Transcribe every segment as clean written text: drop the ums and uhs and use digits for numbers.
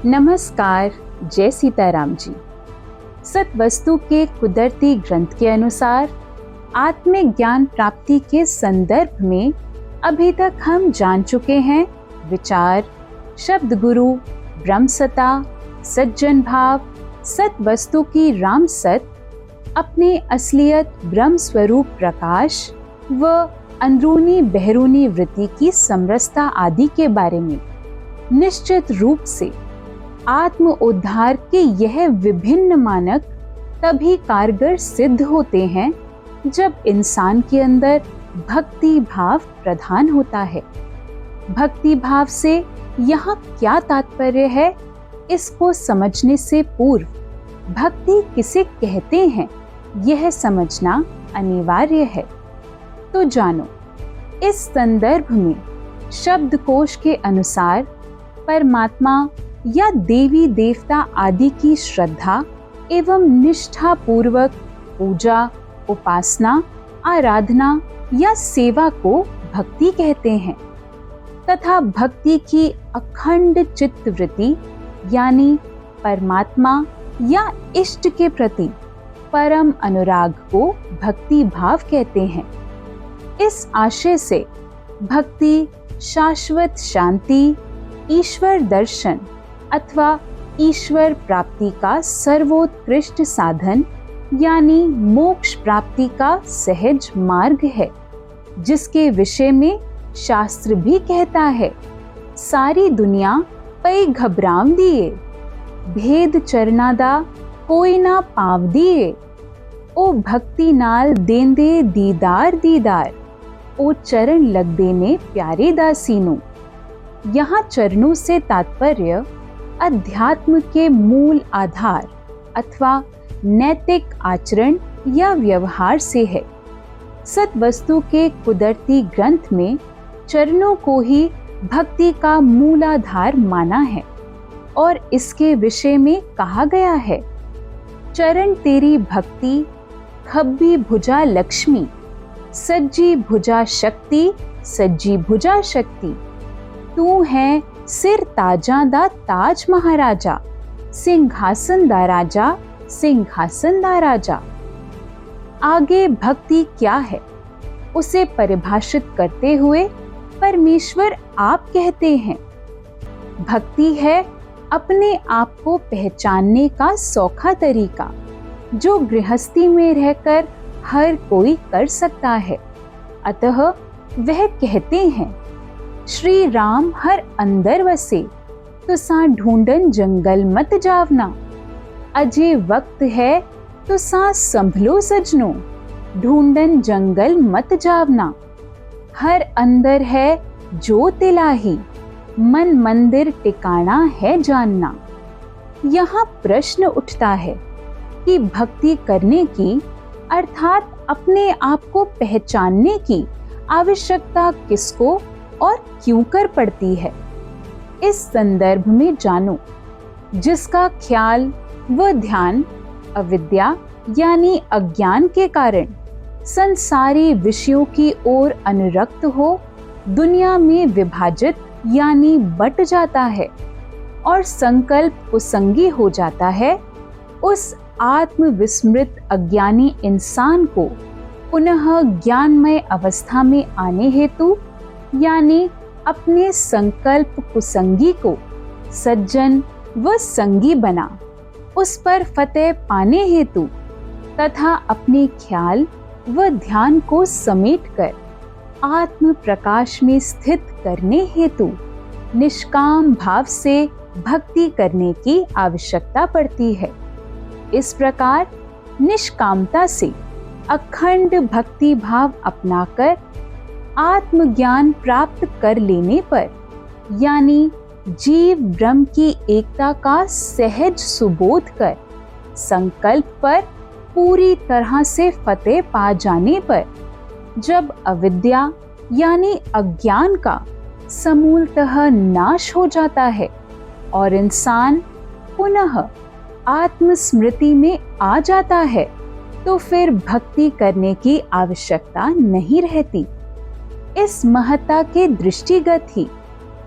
नमस्कार, जय सीताराम जी। सतवस्तु के कुदरती ग्रंथ के अनुसार आत्मिक ज्ञान प्राप्ति के संदर्भ में अभी तक हम जान चुके हैं विचार, शब्द गुरु, ब्रह्म सत्ता, सज्जन भाव, सतवस्तु की राम सत, अपने असलियत ब्रह्म स्वरूप प्रकाश व अंदरूनी बहरूनी वृत्ति की समरसता आदि के बारे में। निश्चित रूप से आत्म उद्धार के यह विभिन्न मानक तभी कारगर सिद्ध होते हैं जब इंसान के अंदर भक्ति भाव प्रधान होता है। भक्ति भाव से यहाँ क्या तात्पर्य है, इसको समझने से पूर्व भक्ति किसे कहते हैं यह समझना अनिवार्य है। तो जानो, इस संदर्भ में शब्दकोश के अनुसार परमात्मा या देवी देवता आदि की श्रद्धा एवं निष्ठा पूर्वक पूजा, उपासना, आराधना या सेवा को भक्ति कहते हैं तथा भक्ति की अखंड चित्तवृत्ति यानी परमात्मा या इष्ट के प्रति परम अनुराग को भक्ति भाव कहते हैं। इस आशय से भक्ति शाश्वत शांति, ईश्वर दर्शन अथवा ईश्वर प्राप्ति का सर्वोत्कृष्ट साधन यानी मोक्ष प्राप्ति का सहज मार्ग है, जिसके विषय में शास्त्र भी कहता है, सारी दुनिया पई घबराम दिए, भेद चरनादा कोई ना पाव दिए, ओ भक्ति नाल देंदे दीदार दीदार, ओ चरण लग देने प्यारे दासीनु। यहाँ चरणों से तात्पर्य अध्यात्म के मूल आधार अथवा नैतिक आचरण या व्यवहार से है। सतवस्तु के कुदरती ग्रंथ में चरणों को ही भक्ति का मूलाधार माना है और इसके विषय में कहा गया है, चरण तेरी भक्ति खब्बी भुजा लक्ष्मी, सज्जी भुजा शक्ति, सज्जी भुजा शक्ति, तू है सिर ताजा दा ताज महाराजा, सिंहासन दा राजा, सिंहासन दा राजा। आगे भक्ति क्या है उसे परिभाषित करते हुए परमेश्वर आप कहते हैं, भक्ति है अपने आप को पहचानने का सौखा तरीका जो गृहस्थी में रहकर हर कोई कर सकता है। अतः वह कहते हैं, श्री राम हर अंदर वसे, तुसा ढूंढन जंगल मत जावना, अजे वक्त है तुसा संभलो सजनो, ढूंढन जंगल मत जावना, हर अंदर है जो तिलाही, मन मंदिर टिकाना है जानना। यहाँ प्रश्न उठता है कि भक्ति करने की अर्थात अपने आप को पहचानने की आवश्यकता किसको और क्यों कर पड़ती है। इस संदर्भ में जानो, जिसका ख्याल व ध्यान अविद्या यानी अज्ञान के कारण संसारी विषयों की ओर अनुरक्त हो दुनिया में विभाजित यानी बट जाता है और संकल्प कुसंगी हो जाता है, उस आत्मविस्मृत अज्ञानी इंसान को पुनः ज्ञानमय अवस्था में आने हेतु यानी अपने संकल्प कुसंगी को सज्जन व संगी बना उस पर फतेह पाने हेतु तथा अपने ख्याल व ध्यान को समेटकर आत्म प्रकाश में स्थित करने हेतु निष्काम भाव से भक्ति करने की आवश्यकता पड़ती है। इस प्रकार निष्कामता से अखंड भक्ति भाव अपनाकर आत्मज्ञान प्राप्त कर लेने पर यानी जीव ब्रह्म की एकता का सहज सुबोध कर संकल्प पर पूरी तरह से फतेह पा जाने पर जब अविद्या यानी अज्ञान का समूलतः नाश हो जाता है और इंसान पुनः आत्मस्मृति में आ जाता है, तो फिर भक्ति करने की आवश्यकता नहीं रहती। इस महत्ता के दृष्टिगत ही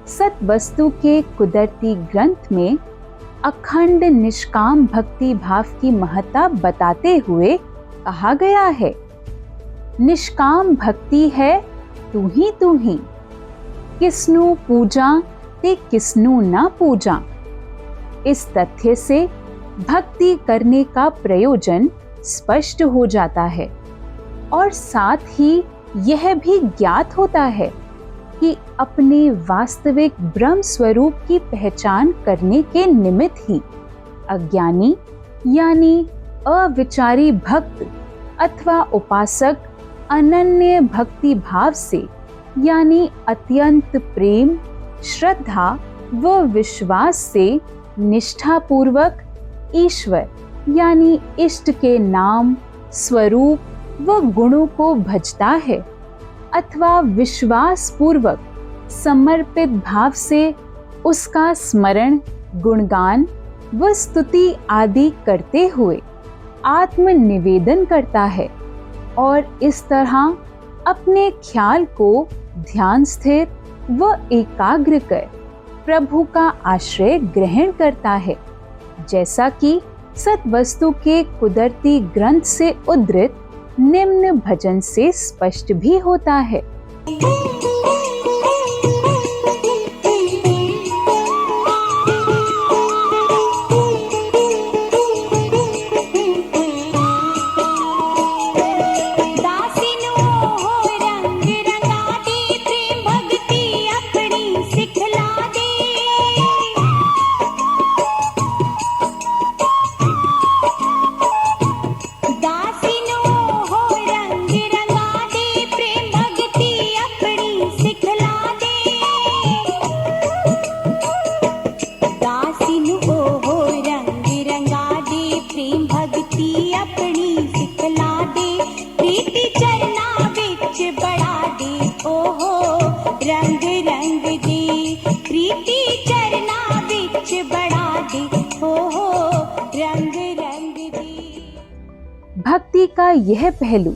सत्वस्तु के कुदरती ग्रंथ में अखंड निष्काम भक्ति भाव की महत्ता बताते हुए कहा गया है, निष्काम भक्ति है तू ही, किसनु पूजा ते किसनु ना पूजा। इस तथ्य से भक्ति करने का प्रयोजन स्पष्ट हो जाता है और साथ ही यह भी ज्ञात होता है कि अपने वास्तविक ब्रह्म स्वरूप की पहचान करने के निमित्त ही अज्ञानी यानी अविचारी भक्त अथवा उपासक अनन्य भक्ति भाव से यानी अत्यंत प्रेम, श्रद्धा व विश्वास से निष्ठा पूर्वक ईश्वर यानी इष्ट के नाम, स्वरूप व गुणों को भजता है अथवा विश्वास पूर्वक समर्पित भाव से उसका स्मरण, गुणगान व स्तुति आदि करते हुए आत्म निवेदन करता है और इस तरह अपने ख्याल को ध्यान स्थिर व एकाग्र कर प्रभु का आश्रय ग्रहण करता है, जैसा कि सत्वस्तु के कुदरती ग्रंथ से उद्धृत निम्न भजन से स्पष्ट भी होता है। भक्ति का यह पहलू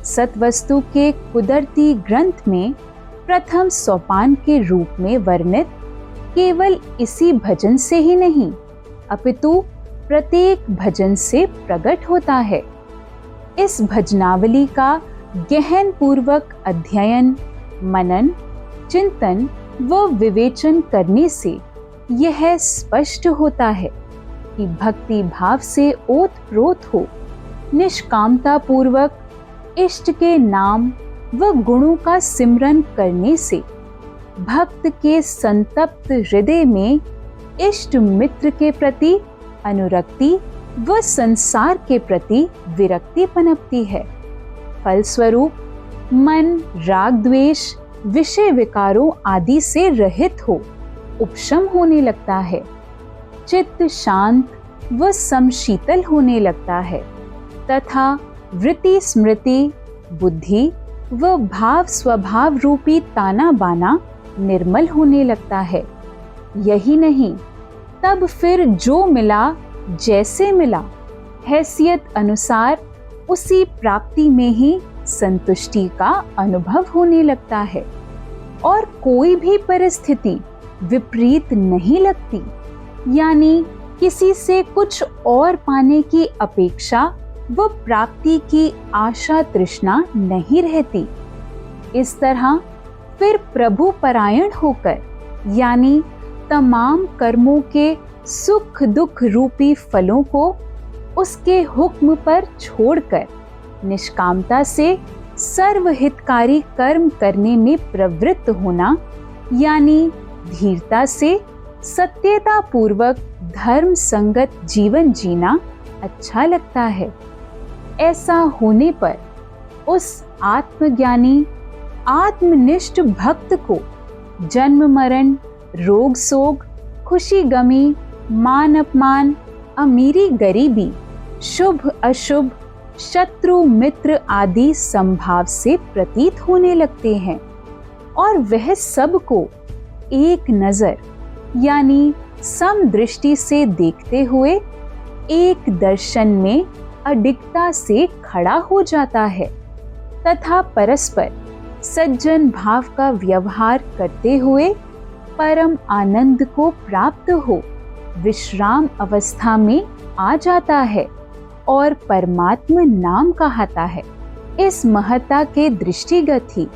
सत्वस्तु के कुदरती ग्रंथ में प्रथम सोपान के रूप में वर्णित केवल इसी भजन से ही नहीं अपितु प्रत्येक भजन से प्रकट होता है। इस भजनावली का गहन पूर्वक अध्ययन, मनन, चिंतन व विवेचन करने से यह स्पष्ट होता है कि भक्ति भाव से ओतप्रोत हो निष्कामता पूर्वक इष्ट के नाम व गुणों का सिमरन करने से भक्त के संतप्त हृदय में इष्ट मित्र के प्रति अनुरक्ति व संसार के प्रति विरक्ति पनपती है। फलस्वरूप मन राग द्वेष, विषय विकारों आदि से रहित हो उपशम होने लगता है, चित्त शांत व समशीतल होने लगता है तथा वृत्ति स्मृति, बुद्धि व भाव स्वभाव रूपी ताना बाना निर्मल होने लगता है। यही नहीं, तब फिर जो मिला जैसे मिला हैसियत अनुसार उसी प्राप्ति में ही संतुष्टि का अनुभव होने लगता है और कोई भी परिस्थिति विपरीत नहीं लगती, यानी किसी से कुछ और पाने की अपेक्षा व प्राप्ति की आशा तृष्णा नहीं रहती। इस तरह फिर प्रभु परायण होकर यानी तमाम कर्मों के सुख दुख रूपी फलों को उसके हुक्म पर छोड़कर निष्कामता से सर्वहितकारी कर्म करने में प्रवृत्त होना यानी धीरता से सत्यता पूर्वक धर्म संगत जीवन जीना अच्छा लगता है। ऐसा होने पर उस आत्मज्ञानी आत्मनिष्ठ भक्त को जन्म मरण, रोग शोक, खुशी गमी, मान अपमान, अमीरी गरीबी, शुभ अशुभ, शत्रु मित्र आदि संभाव से प्रतीत होने लगते हैं और वह सबको एक नजर यानी समदृष्टि से देखते हुए एक दर्शन में अडिगता से खड़ा हो जाता है तथा परस्पर सज्जन भाव का व्यवहार करते हुए परम आनंद को प्राप्त हो विश्राम अवस्था में आ जाता है और परमात्म नाम कहता है। इस महत्ता के दृष्टिगत ही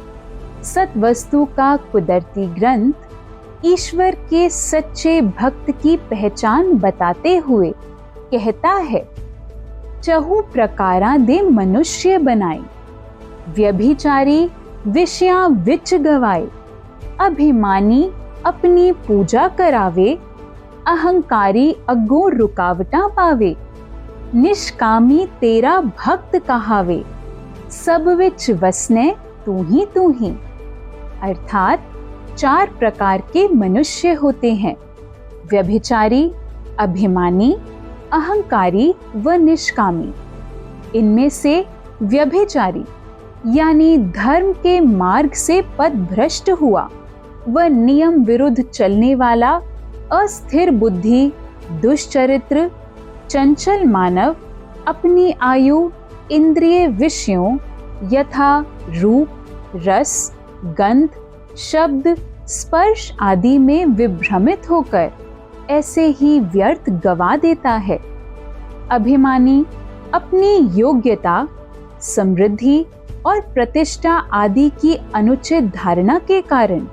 सत्वस्तु का कुदरती ग्रंथ ईश्वर के सच्चे भक्त की पहचान बताते हुए कहता है, चहु प्रकारा दे मनुष्य बनाए, व्यभिचारी विषया विच गवाए, अभिमानी अपनी पूजा करावे, अहंकारी अगो रुकावटा पावे, निष्कामी तेरा भक्त कहावे, सब विच वसने तू ही। अर्थात 4 प्रकार के मनुष्य होते हैं, व्यभिचारी, अभिमानी, अहंकारी व निष्कामी। इनमें से व्यभिचारी यानी धर्म के मार्ग से पथभ्रष्ट हुआ व नियम विरुद्ध चलने वाला अस्थिर बुद्धि, दुष्चरित्र, चंचल मानव अपनी आयु इंद्रिय विषयों यथा रूप, रस, गंध, शब्द, स्पर्श आदि में विभ्रमित होकर ऐसे ही व्यर्थ गवा देता है। अभिमानी अपनी योग्यता, समृद्धि और प्रतिष्ठा आदि की अनुचित धारणा के कारण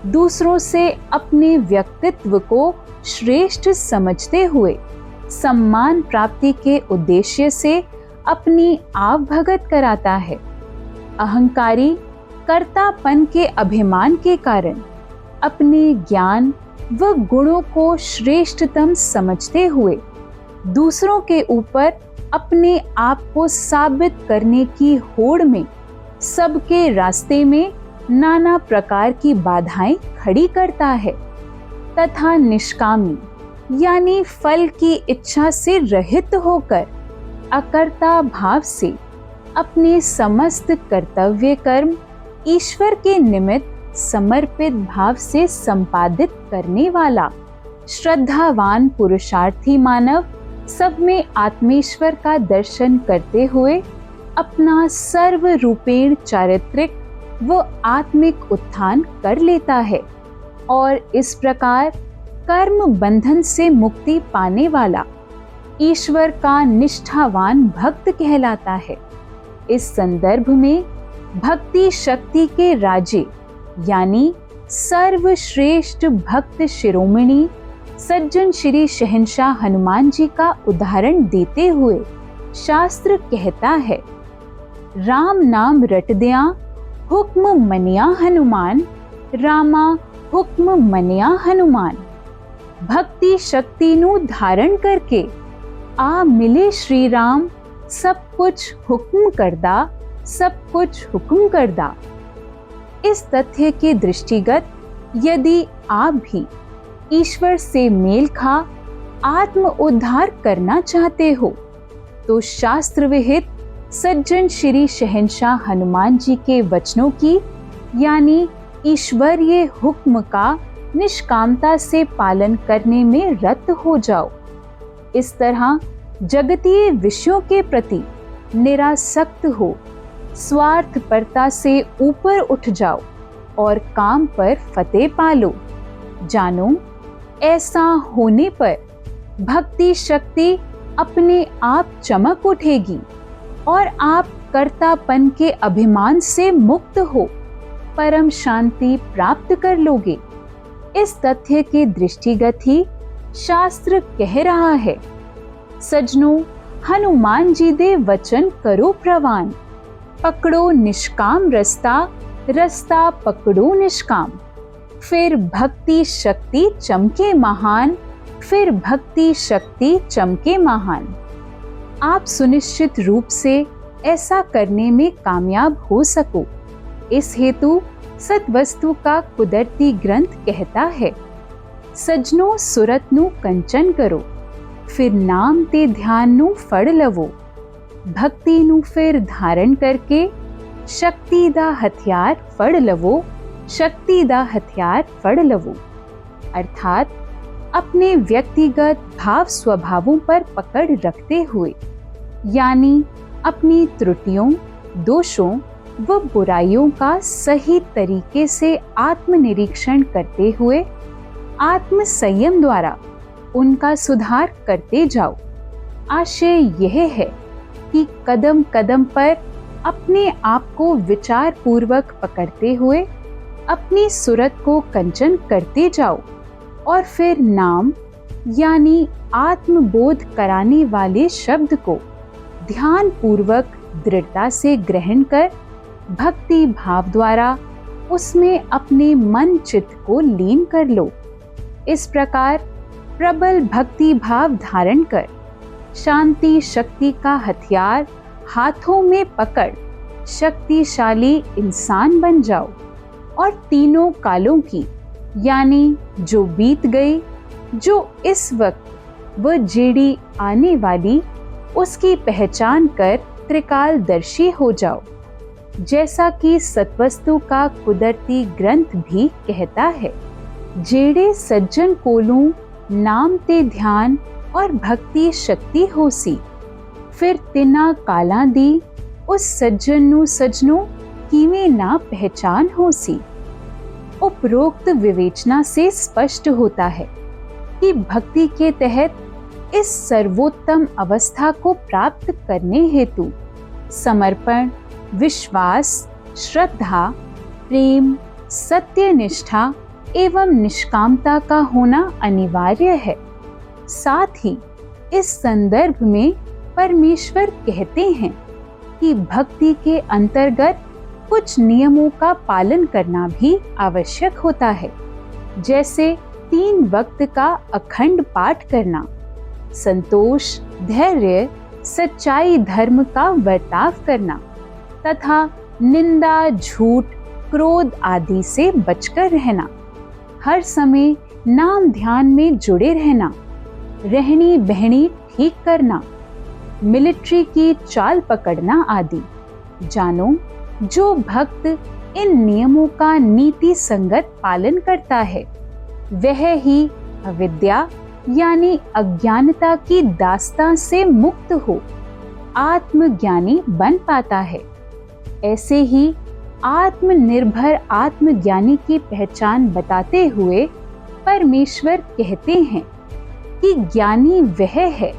दूसरों से अपने व्यक्तित्व को श्रेष्ठ समझते हुए सम्मान प्राप्ति के उद्देश्य से अपनी आवभगत कराता है। अहंकारी कर्तापन के अभिमान के कारण अपने ज्ञान व गुणों को श्रेष्ठतम समझते हुए दूसरों के ऊपर अपने आप को साबित करने की होड़ में सबके रास्ते में नाना प्रकार की बाधाएं खड़ी करता है तथा निष्कामी यानी फल की इच्छा से रहित होकर अकर्ता भाव से अपने समस्त कर्तव्य कर्म ईश्वर के निमित्त समर्पित भाव से संपादित करने वाला श्रद्धावान पुरुषार्थी मानव सब में आत्मेश्वर का दर्शन करते हुए अपना सर्व रूपेण चारित्रिक व आत्मिक उत्थान कर लेता है और इस प्रकार कर्म बंधन से मुक्ति पाने वाला ईश्वर का निष्ठावान भक्त कहलाता है। इस संदर्भ में भक्ति शक्ति के राजे यानी सर्वश्रेष्ठ भक्त शिरोमणि सज्जन श्री शहंशाह हनुमान जी का उदाहरण देते हुए शास्त्र कहता है, राम नाम रट दिया हुक्म मनिया हनुमान, रामा हुक्म मनिया हनुमान। भक्ति शक्ति नु धारण करके आ मिले श्री राम, सब कुछ हुक्म करदा, सब कुछ हुक्म करदा। इस तथ्य के दृष्टिगत यदि आप भी ईश्वर से मेल खा आत्म उद्धार करना चाहते हो तो शास्त्र विहित सज्जन श्री शहंशाह हनुमान जी के वचनों की यानी ईश्वरीय हुक्म का निष्कामता से पालन करने में रत हो जाओ। इस तरह जगतीय विषयों के प्रति निरासक्त हो स्वार्थपरता से ऊपर उठ जाओ और काम पर फतेह पालो। जानो ऐसा होने पर भक्ति शक्ति अपने आप चमक उठेगी और आप कर्तापन के अभिमान से मुक्त हो परम शांति प्राप्त कर लोगे। इस तथ्य के दृष्टिगत ही शास्त्र कह रहा है, सजनों हनुमान जी दे वचन करो प्रवान, पकड़ो निष्काम रास्ता, रास्ता पकड़ो निष्काम। फिर भक्ति शक्ति चमके महान, फिर भक्ति शक्ति चमके महान। आप सुनिश्चित रूप से ऐसा करने में कामयाब हो सको, इस हेतु सत्वस्तु का कुदरती ग्रंथ कहता है, सजनों सुरत नु कंचन करो, फिर नाम ते ध्यान नू फड़ लवो, भक्ति नू फिर धारण करके शक्ति दा हथियार फड़ लवो, शक्ति दा हथियार फड़ लवो। अर्थात अपने व्यक्तिगत भाव स्वभावों पर पकड़ रखते हुए, यानी अपनी त्रुटियों, दोषों व बुराइयों का सही तरीके से आत्मनिरीक्षण करते हुए आत्म संयम द्वारा उनका सुधार करते जाओ। आशय यह है कि कदम कदम पर अपने आप को विचार पूर्वक पकड़ते हुए अपनी सूरत को कंचन करते जाओ और फिर नाम यानी आत्मबोध कराने वाले शब्द को ध्यान पूर्वक दृढ़ता से ग्रहण कर भक्ति भाव द्वारा उसमें अपने मन चित्त को लीन कर लो। इस प्रकार प्रबल भक्ति भाव धारण कर शांति शक्ति का हथियार हाथों में पकड़ शक्तिशाली इंसान बन जाओ और तीनों कालों की, यानी जो बीत गई, जो इस वक्त व जेड़ी आने वाली, उसकी पहचान कर त्रिकालदर्शी हो जाओ। जैसा कि सत्वस्तु का कुदरती ग्रंथ भी कहता है, जेड़े सज्जन कोलों नाम ते ध्यान और भक्ति शक्ति होसी, फिर तिना काला दी उस सज्जन नू सजनों कीमें ना पहचान होसी। उपरोक्त विवेचना से स्पष्ट होता है कि भक्ति के तहत इस सर्वोत्तम अवस्था को प्राप्त करने हेतु समर्पण, विश्वास, श्रद्धा, प्रेम, सत्यनिष्ठा एवं निष्कामता का होना अनिवार्य है। साथ ही इस संदर्भ में परमेश्वर कहते हैं कि भक्ति के अंतर्गत कुछ नियमों का पालन करना भी आवश्यक होता है, जैसे 3 वक्त का अखंड पाठ करना, संतोष, धैर्य, सच्चाई, धर्म का बर्ताव करना तथा निंदा, झूठ, क्रोध आदि से बचकर रहना, हर समय नाम ध्यान में जुड़े रहना, रहनी बहनी ठीक करना, मिलिट्री की चाल पकड़ना आदि। जानो, जो भक्त इन नियमों का नीति संगत पालन करता है, वह ही अविद्या यानी अज्ञानता की दास्तां से मुक्त हो आत्मज्ञानी बन पाता है। ऐसे ही आत्मनिर्भर आत्मज्ञानी की पहचान बताते हुए परमेश्वर कहते हैं कि ज्ञानी वह है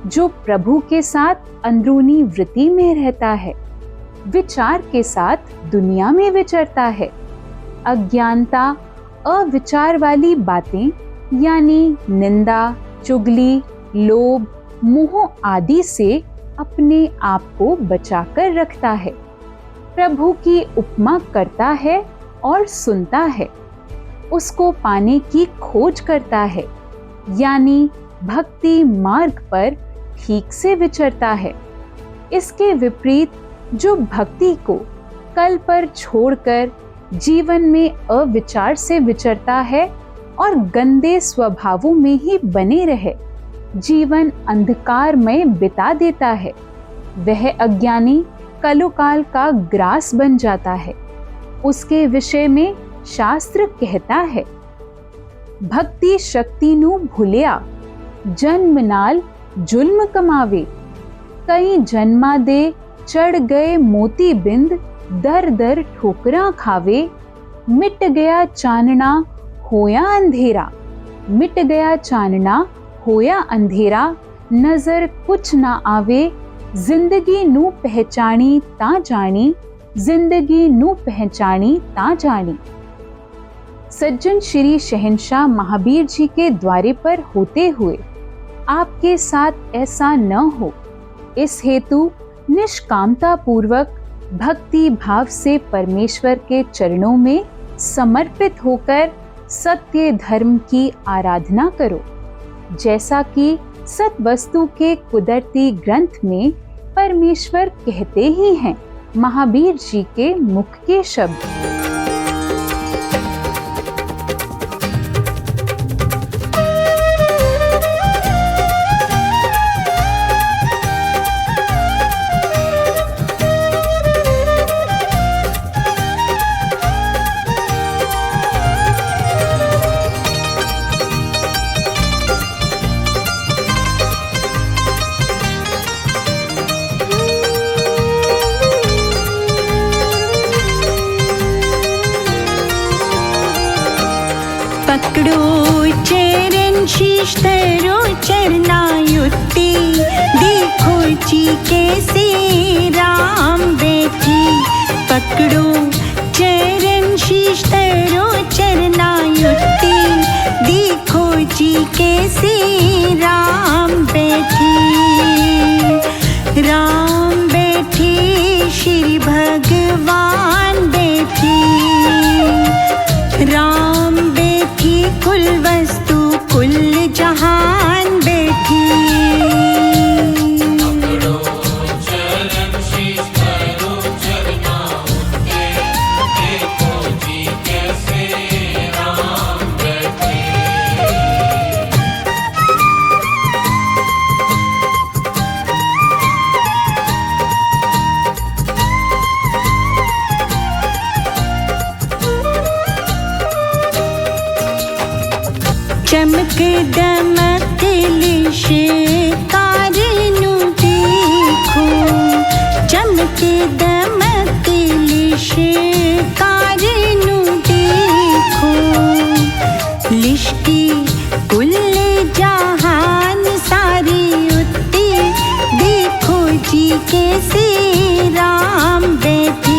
जो प्रभु के साथ अंदरूनी वृत्ति में रहता है, विचार के साथ दुनिया में विचरता है। अज्ञानता, अविचार वाली बातें यानी निंदा, चुगली, लोभ, मोह आदि से अपने आप को बचाकर रखता है। प्रभु की उपमा करता है और सुनता है, उसको पाने की खोज करता है, यानी भक्ति मार्ग पर ठीक से विचरता है। इसके विपरीत जो भक्ति को कल पर छोड़कर जीवन में अविचार से विचरता है और गंदे स्वभावों में ही बने रहे, जीवन अंधकार में बिता देता है, वह अज्ञानी कलुकाल का ग्रास बन जाता है। उसके विषय में शास्त्र कहता है, भक्ति शक्ति नू भूलिया, जन्म नाल जुल्म कमावे, कई जन्मा दे चढ़ गए मोती बिंद, दर दर ठोकरा खावे, मिट गया चानना होया अंधेरा, मिट गया चानना होया अंधेरा, नजर कुछ ना आवे, जिंदगी नू पहचानी ता जानी, जिंदगी नू पहचानी ता जानी। सज्जन श्री शहंशाह महावीर जी के द्वारे पर होते हुए आपके साथ ऐसा न हो, इस हेतु निष्कामता पूर्वक भक्ति भाव से परमेश्वर के चरणों में समर्पित होकर सत्य धर्म की आराधना करो, जैसा कि सत्वस्तु के कुदरती ग्रंथ में परमेश्वर कहते ही हैं, महावीर जी के मुख के शब्द। शीश धरो चरनायुक्ति, देखो जी कैसे राम बैठी। पकड़ो चरण शीश धरो चरनायुक्ति, देखो जी कैसे राम बैठी। राम बैठे श्री भगवान बैठी, राम बैठी कुल वस्तु कुल जहान बैठी। चमक दमक लिशकार नु देखो, चमक दमक लिशकार नु देखो। लिशकी कुल जहान सारी उत्ती, देखो जी कैसे राम बैठी।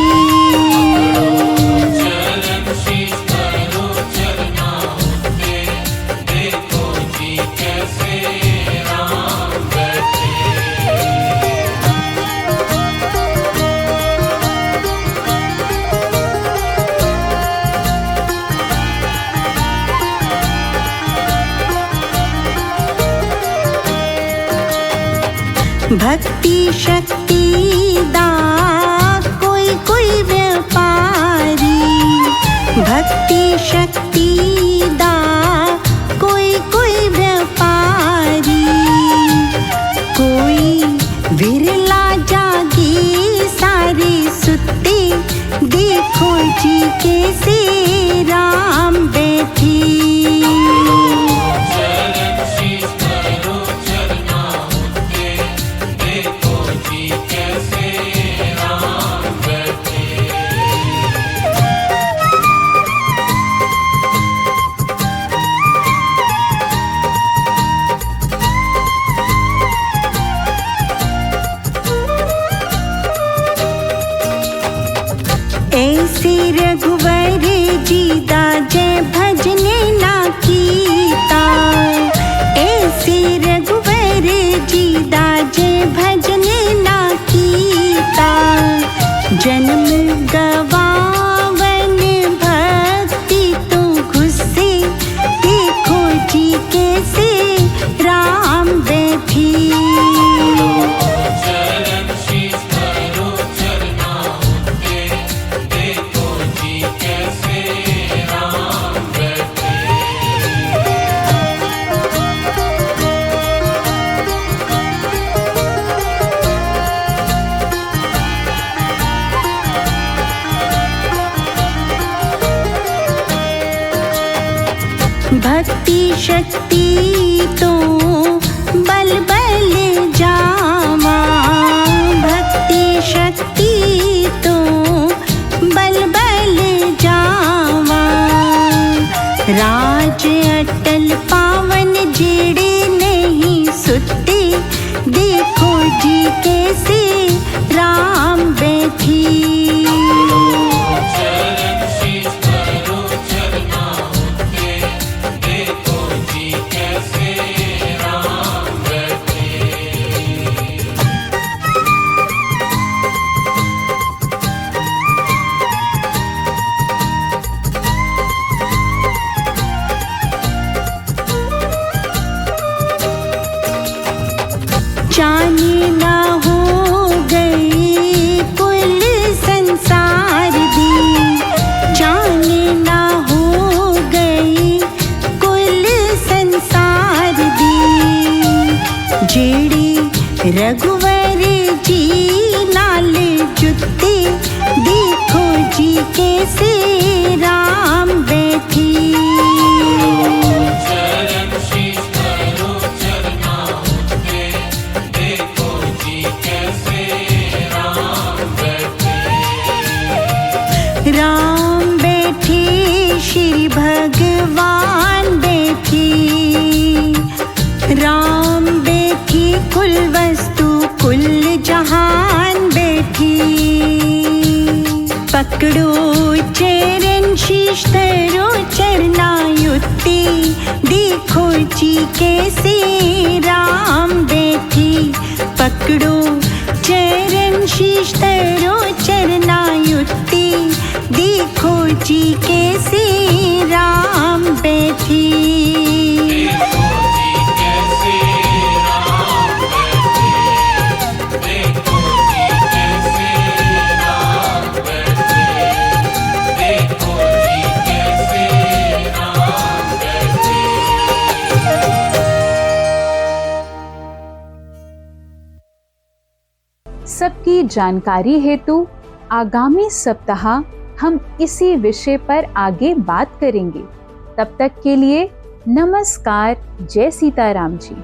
भक्ति शक्ति दा कोई कोई व्यापारी, भक्ति शक्ति दा कोई कोई व्यापारी। कोई विरला जागी सारे सुत्ते, देखो जी कैसे राम बैठी। ऐसे रघुवर जी दा जय भजने ना कीता, ऐसे रघुवर जी दा जय भजने ना कीता। जन्म गवावन भक्ति तो गुस्से, देखो जी कैसे राम बैठी। भक्ति शक्ति तो बल बल जावा, भक्ति शक्ति तो बल बल जावा। राज अटल पावन जेड़े नहीं सुते, देखो जी कैसे राम बैठी। जाने ना हो गई कुल संसार दी, जाने ना हो गई कुल संसार दी। जेड़ी रघुवर जी नाल जुत्ते, देखो जी कैसे राम बैठी। राम बैठे श्री भगवान बैठी। पकड़ो चरण शीश धरो चरणायुक्ति, देखो जी कैसे राम बैठी। पकड़ो चरण शीश धरो चरणायुक्ति, देखो जी कैसे राम बैठी। सबकी जानकारी हेतु आगामी सप्ताह हम इसी विषय पर आगे बात करेंगे। तब तक के लिए नमस्कार। जय सीताराम जी।